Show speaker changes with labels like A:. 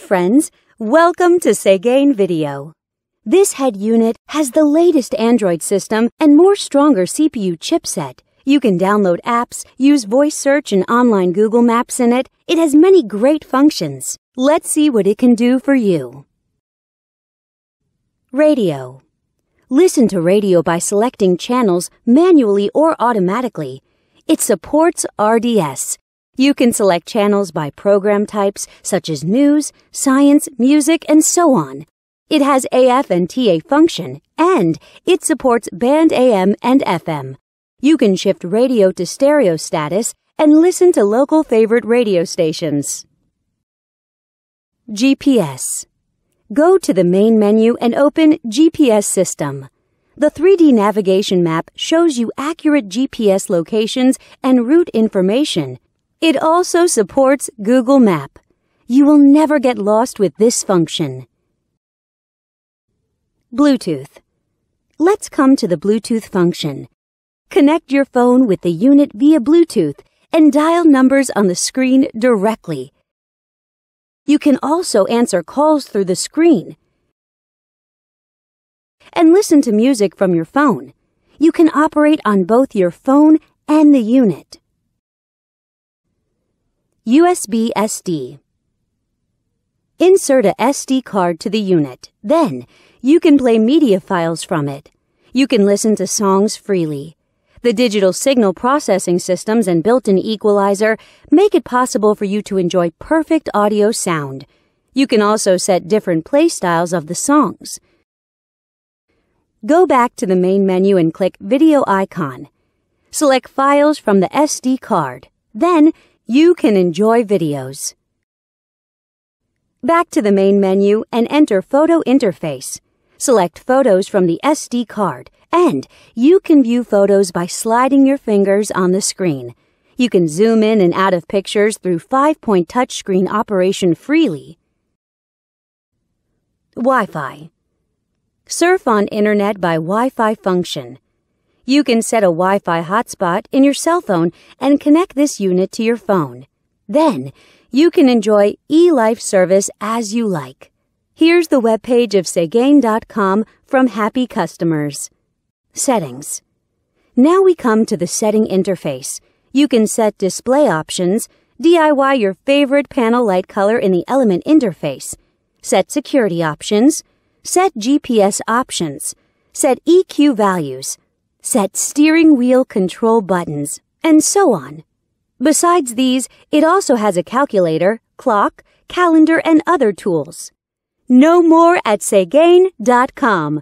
A: friends, welcome to Segain Video. This head unit has the latest Android system and more stronger CPU chipset. You can download apps, use voice search and online Google Maps in it. It has many great functions. Let's see what it can do for you. Radio. Listen to radio by selecting channels manually or automatically. It supports RDS. You can select channels by program types such as news, science, music, and so on. It has AF and TA function, and it supports band AM and FM. You can shift radio to stereo status and listen to local favorite radio stations. GPS. Go to the main menu and open GPS System. The 3D navigation map shows you accurate GPS locations and route information. It also supports Google Map. You will never get lost with this function. Bluetooth. Let's come to the Bluetooth function. Connect your phone with the unit via Bluetooth and dial numbers on the screen directly. You can also answer calls through the screen and listen to music from your phone. You can operate on both your phone and the unit. USB SD. Insert a SD card to the unit. Then, you can play media files from it. You can listen to songs freely. The digital signal processing systems and built-in equalizer make it possible for you to enjoy perfect audio sound. You can also set different play styles of the songs. Go back to the main menu and click Video icon. Select Files from the SD card. Then, you can enjoy videos. Back to the main menu and enter Photo Interface. Select Photos from the SD card, and you can view photos by sliding your fingers on the screen. You can zoom in and out of pictures through 5-point touchscreen operation freely. Wi-Fi. Surf on Internet by Wi-Fi function. You can set a Wi-Fi hotspot in your cell phone and connect this unit to your phone. Then, you can enjoy eLife service as you like. Here's the webpage of Segain.com from happy customers. Settings. Now we come to the setting interface. You can set display options, DIY your favorite panel light color in the element interface, set security options, set GPS options, set EQ values, set steering wheel control buttons, and so on. Besides these, it also has a calculator, clock, calendar, and other tools. Know more at Segain.com.